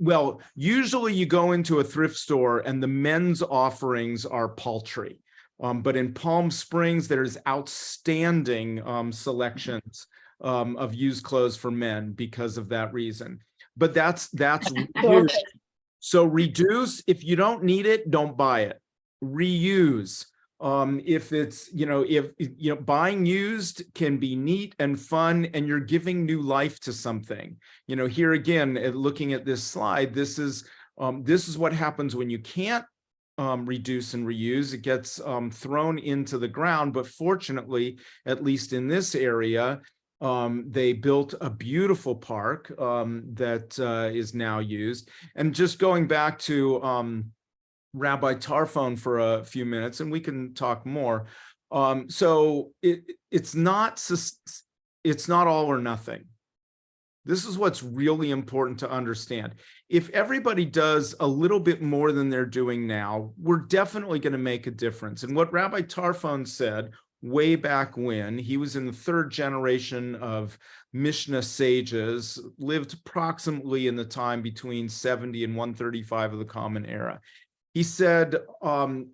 Well, usually you go into a thrift store and the men's offerings are paltry. But in Palm Springs, there's outstanding selections of used clothes for men because of that reason. But that's reduce. So reduce. If you don't need it, don't buy it. Reuse. If it's, if buying used can be neat and fun and you're giving new life to something. Here again, looking at this slide, this is what happens when you can't reduce and reuse. It gets thrown into the ground, but fortunately, at least in this area, they built a beautiful park that is now used. And just going back to Rabbi Tarfon for a few minutes, and we can talk more. So it's not all or nothing. This is what's really important to understand. If everybody does a little bit more than they're doing now, we're definitely going to make a difference. And what Rabbi Tarfon said way back when, he was in the third generation of Mishnah sages, lived approximately in the time between 70 and 135 of the Common Era. He said,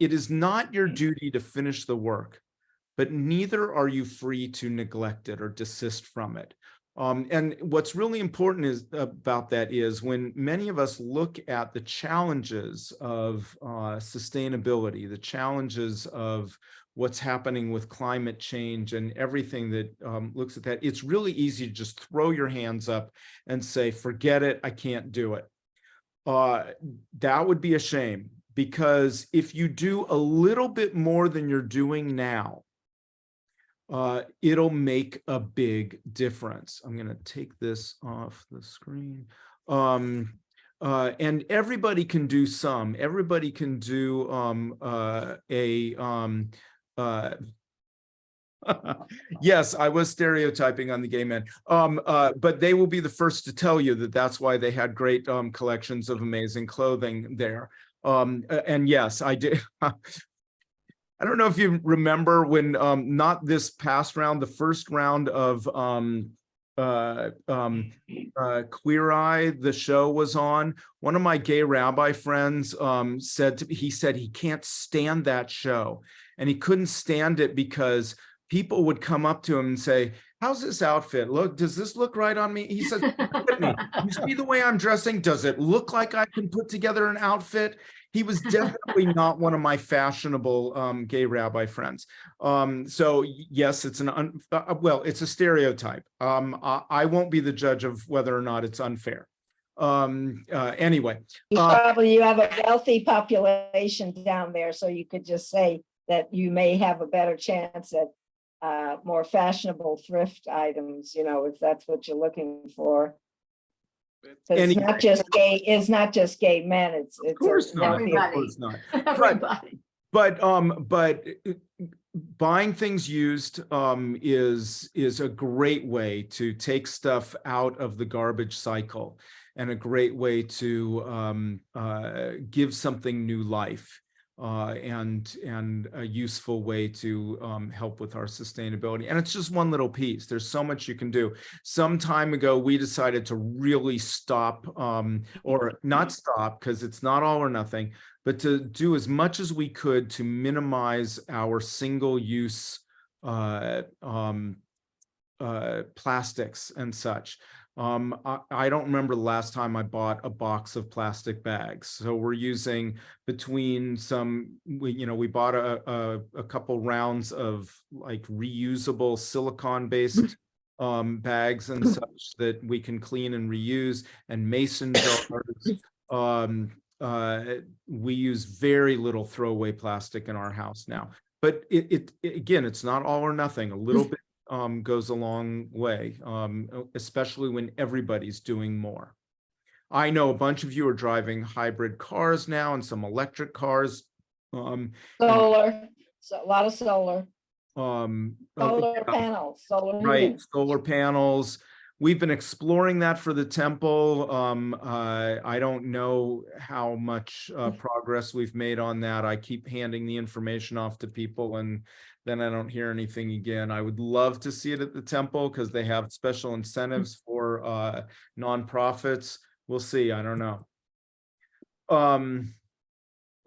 it is not your duty to finish the work, but neither are you free to neglect it or desist from it. And what's really important about that is when many of us look at the challenges of sustainability, the challenges of what's happening with climate change and everything that looks at that, it's really easy to just throw your hands up and say, forget it, I can't do it. That would be a shame, because if you do a little bit more than you're doing now, it'll make a big difference. I'm going to take this off the screen. And everybody can do some. Everybody can do yes, I was stereotyping on the gay men, but they will be the first to tell you that that's why they had great collections of amazing clothing there. And yes, I did. I don't know if you remember when, not this past round, the first round of Queer Eye, the show was on. One of my gay rabbi friends said he can't stand that show, and he couldn't stand it because people would come up to him and say, how's this outfit? Look, does this look right on me? He says, look at me. You see the way I'm dressing? Does it look like I can put together an outfit? He was definitely not one of my fashionable gay rabbi friends. So yes, it's it's a stereotype. I won't be the judge of whether or not it's unfair. Anyway. You have a wealthy population down there, so you could just say that you may have a better chance at more fashionable thrift items, if that's what you're looking for. It's not just gay. It's not just gay men. It's of course not. Everybody. Of course not. Everybody. But buying things used is a great way to take stuff out of the garbage cycle, and a great way to give something new life. And a useful way to help with our sustainability. And it's just one little piece. There's so much you can do. Some time ago, we decided to really stop, or not stop, because it's not all or nothing, but to do as much as we could to minimize our single-use plastics and such. I don't remember the last time I bought a box of plastic bags. So we're using between we bought a couple rounds of like reusable silicone-based bags and such that we can clean and reuse, and mason jars. We use very little throwaway plastic in our house now. But again, it's not all or nothing. A little bit goes a long way, especially when everybody's doing more. I know a bunch of you are driving hybrid cars now and some electric cars. Solar, so a lot of solar, solar Yeah, panels, solar right, heating. solar panels. We've been exploring that for the temple. I don't know how much progress we've made on that. I keep handing the information off to people and then I don't hear anything again. I would love to see it at the temple because they have special incentives for nonprofits. We'll see. I don't know.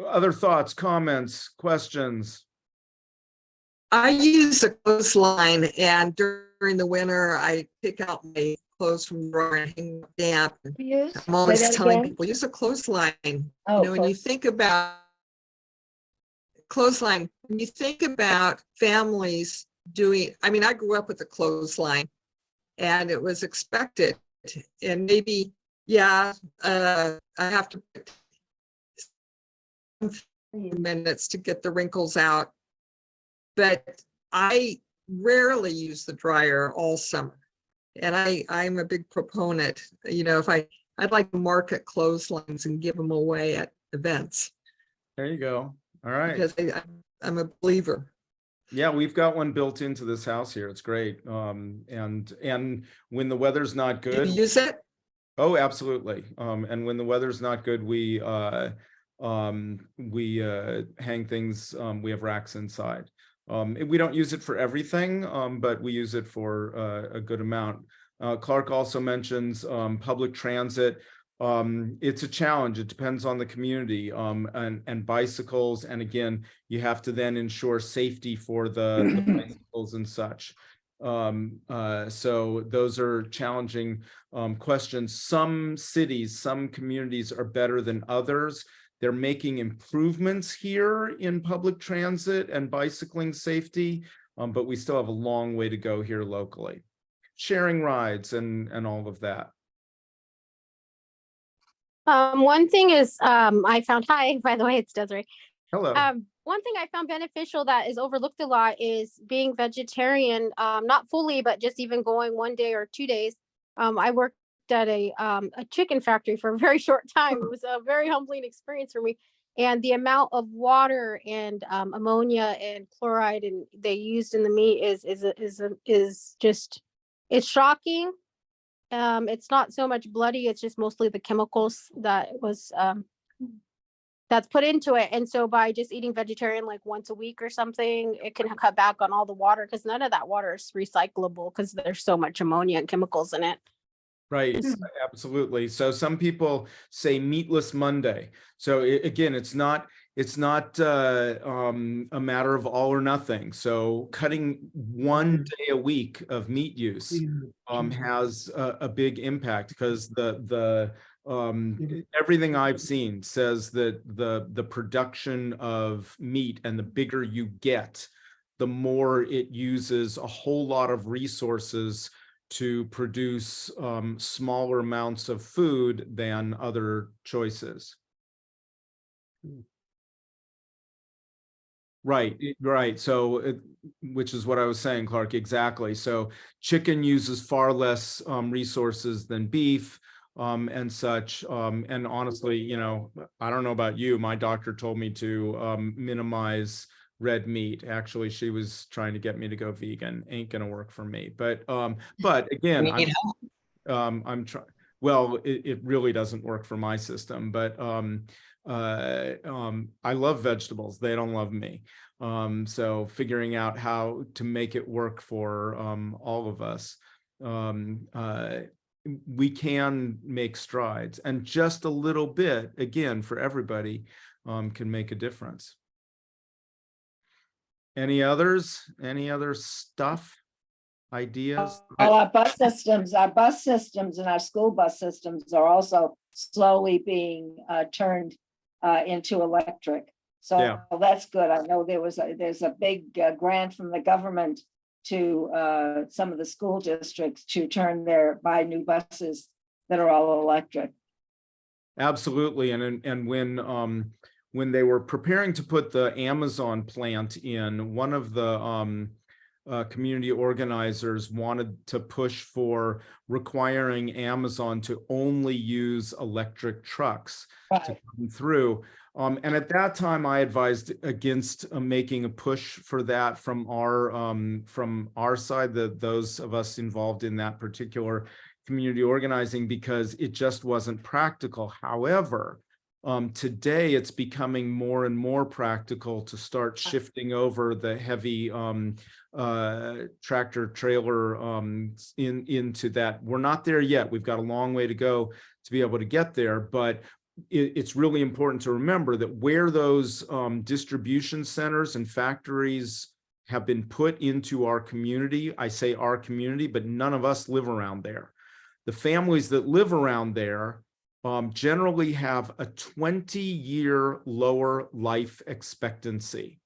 Other thoughts, comments, questions? I use a clothesline, and during the winter, I pick out my clothes from the drawer and hang them damp. Use, I'm always say that telling again? people, use a clothesline. Oh, When you think about clothesline, when you think about families doing, I mean, I grew up with a clothesline and it was expected. And maybe, yeah, I have to put minutes to get the wrinkles out. But I rarely use the dryer all summer. And I'm a big proponent, I'd like to market clotheslines and give them away at events. There you go. All right. Because I'm a believer. Yeah, we've got one built into this house here. It's great. And when the weather's not Do good, you use it? oh, absolutely. And when the weather's not good, we hang things. We have racks inside. We don't use it for everything, but we use it for a good amount. Clark also mentions public transit. It's a challenge. It depends on the community, and bicycles. And again, you have to then ensure safety for the bicycles and such. So those are challenging questions. Some cities, some communities are better than others. They're making improvements here in public transit and bicycling safety, but we still have a long way to go here locally. Sharing rides and all of that. One thing is, I found, hi, by the way, it's Desiree. Hello. One thing I found beneficial that is overlooked a lot is being vegetarian, not fully, but just even going 1 day or 2 days. I worked at a chicken factory for a very short time. It was a very humbling experience for me. And the amount of water and ammonia and chloride and they used in the meat is just, it's shocking. It's not so much bloody, it's just mostly the chemicals that was that's put into it. And so by just eating vegetarian like once a week or something, it can cut back on all the water because none of that water is recyclable because there's so much ammonia and chemicals in it. Right, absolutely. So some people say meatless Monday. So again, it's not a matter of all or nothing. So cutting 1 day a week of meat use has a big impact because the everything I've seen says that the production of meat and the bigger you get, the more it uses a whole lot of resources to produce smaller amounts of food than other choices. Right, right. So, which is what I was saying, Clark, exactly. So chicken uses far less resources than beef and such. And honestly, I don't know about you, my doctor told me to minimize red meat. Actually, she was trying to get me to go vegan. Ain't gonna work for me. But again, I'm trying. Well, it really doesn't work for my system. But I love vegetables. They don't love me. So figuring out how to make it work for all of us, we can make strides, and just a little bit, again, for everybody, can make a difference. Any others? Any other stuff? Ideas? Well, our bus systems and our school bus systems are also slowly being turned into electric. So Yeah. that's good. I know there's a big grant from the government to some of the school districts to buy new buses that are all electric. Absolutely. And when they were preparing to put the Amazon plant in, one of the community organizers wanted to push for requiring Amazon to only use electric trucks to come through. And at that time, I advised against making a push for that from our side, those of us involved in that particular community organizing, because it just wasn't practical. However, today it's becoming more and more practical to start shifting over the heavy tractor trailer into that. We're not there yet. We've got a long way to go to be able to get there, but it's really important to remember that where those distribution centers and factories have been put into our community, I say our community, but none of us live around there. The families that live around there generally have a 20-year lower life expectancy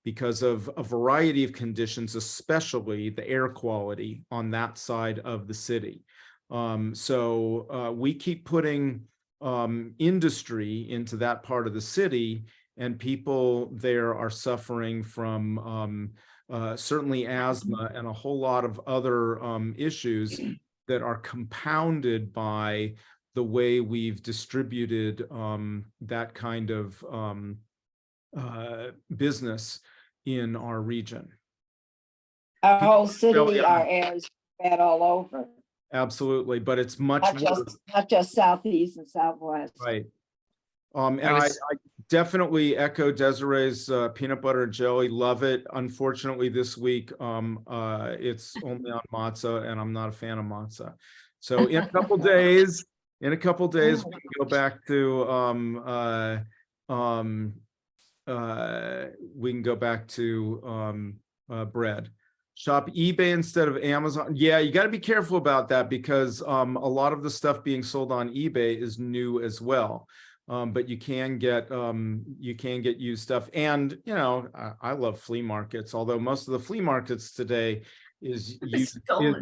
because of a variety of conditions, especially the air quality on that side of the city. So we keep putting industry into that part of the city, and people there are suffering from certainly asthma and a whole lot of other issues that are compounded by the way we've distributed that kind of business in our region. Our whole city, our air is bad all over. Absolutely, but it's much not just southeast and southwest. right. And I definitely echo Desiree's peanut butter and jelly. Love it. Unfortunately, this week it's only on matzah, and I'm not a fan of matzah. So in a couple days, we can go back to bread. Shop eBay instead of Amazon. Yeah, you got to be careful about that, because a lot of the stuff being sold on eBay is new as well. But you can get used stuff. And you know, I love flea markets, although most of the flea markets today is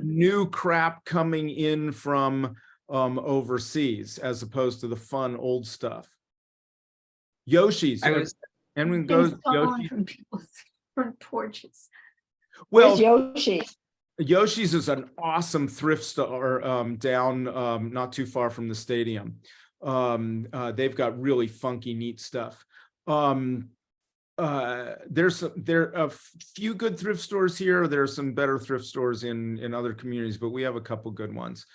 new crap coming in from overseas, as opposed to the fun old stuff. Yoshi's. Anyone goes Yoshi from people's front porches. Well, Yoshi's is an awesome thrift store down not too far from the stadium. They've got really funky, neat stuff. There are a few good thrift stores here. There are some better thrift stores in other communities, but we have a couple good ones.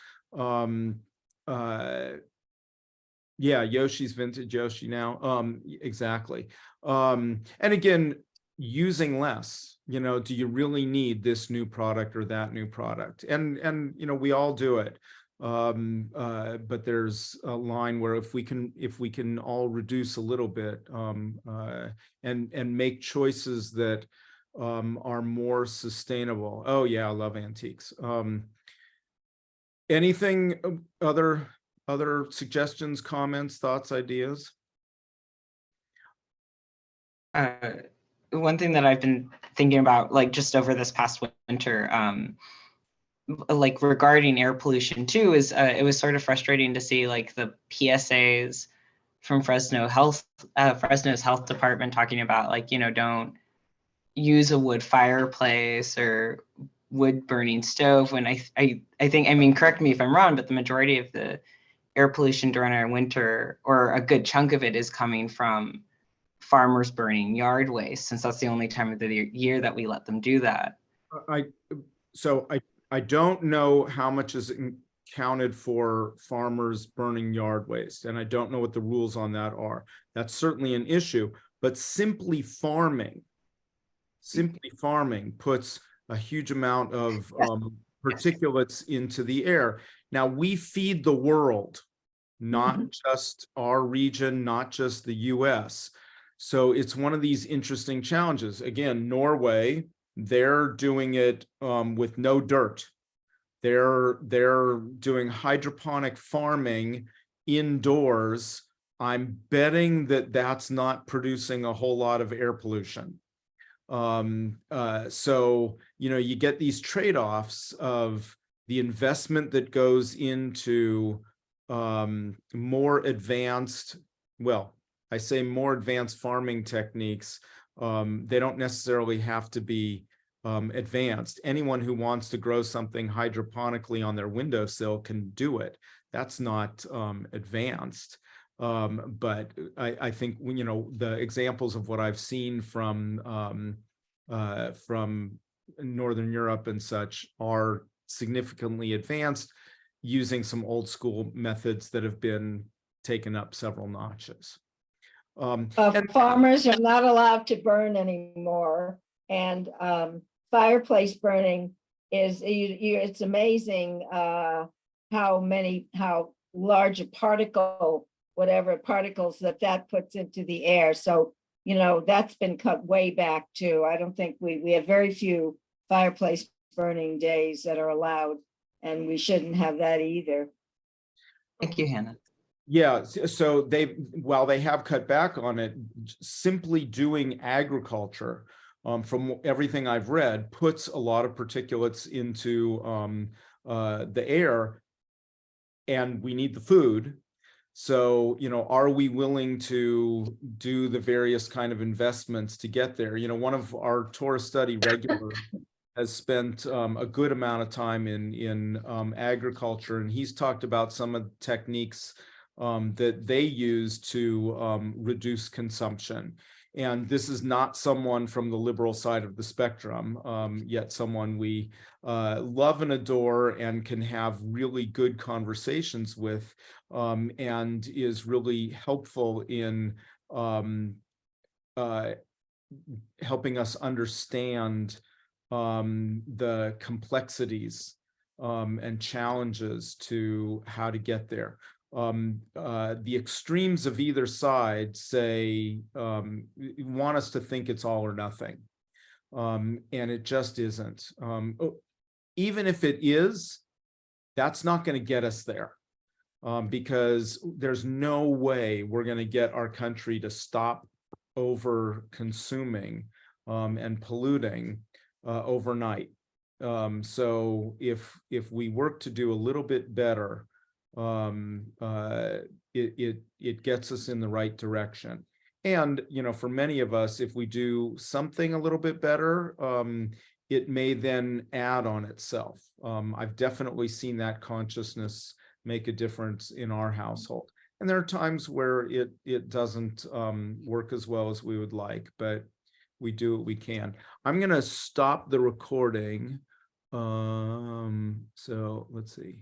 Yeah, Yoshi's vintage Yoshi now. Exactly. And again, using less. You know, do you really need this new product or that new product? And you know, we all do it. But there's a line where if we can all reduce a little bit and make choices that are more sustainable. Oh yeah, I love antiques. Anything other suggestions, comments, thoughts, ideas? One thing that I've been thinking about, like just over this past winter, like regarding air pollution too, is it was sort of frustrating to see like the PSAs from Fresno's health department talking about, like, you know, don't use a wood fireplace or wood burning stove, when I think, I mean, correct me if I'm wrong, but the majority of the air pollution during our winter, or a good chunk of it, is coming from farmers burning yard waste, since that's the only time of the year that we let them do that. I don't know how much is counted for farmers burning yard waste, and I don't know what the rules on that are. That's certainly an issue, but simply farming puts a huge amount of particulates into the air. Now, we feed the world, not just our region, not just the US. So it's one of these interesting challenges. Again, Norway, they're doing it with no dirt. They're doing hydroponic farming indoors. I'm betting that that's not producing a whole lot of air pollution. So, you know, you get these trade-offs of the investment that goes into more advanced, well, I say more advanced farming techniques. They don't necessarily have to be advanced. Anyone who wants to grow something hydroponically on their windowsill can do it. That's not advanced. But I think, you know, the examples of what I've seen from Northern Europe and such are significantly advanced, using some old school methods that have been taken up several notches. Farmers are not allowed to burn anymore, and fireplace burning is, it's amazing how large a particle, whatever particles that puts into the air. So, you know, that's been cut way back too. I don't think we have very few fireplace burning days that are allowed, and we shouldn't have that either. Thank you, Hannah. Yeah, so while they have cut back on it, simply doing agriculture, from everything I've read, puts a lot of particulates into the air, and we need the food. So, you know, are we willing to do the various kind of investments to get there? You know, one of our tourist study regulars has spent a good amount of time in agriculture, and he's talked about some of the techniques that they use to reduce consumption. And this is not someone from the liberal side of the spectrum, yet someone we love and adore and can have really good conversations with, and is really helpful in helping us understand the complexities and challenges to how to get there. The extremes of either side say, want us to think it's all or nothing. And it just isn't. Even if it is, that's not going to get us there, because there's no way we're going to get our country to stop over consuming and polluting overnight. So if we work to do a little bit better, it gets us in the right direction. And, you know, for many of us, if we do something a little bit better, it may then add on itself. I've definitely seen that consciousness make a difference in our household. And there are times where it doesn't work as well as we would like, but we do what we can. I'm going to stop the recording. So let's see.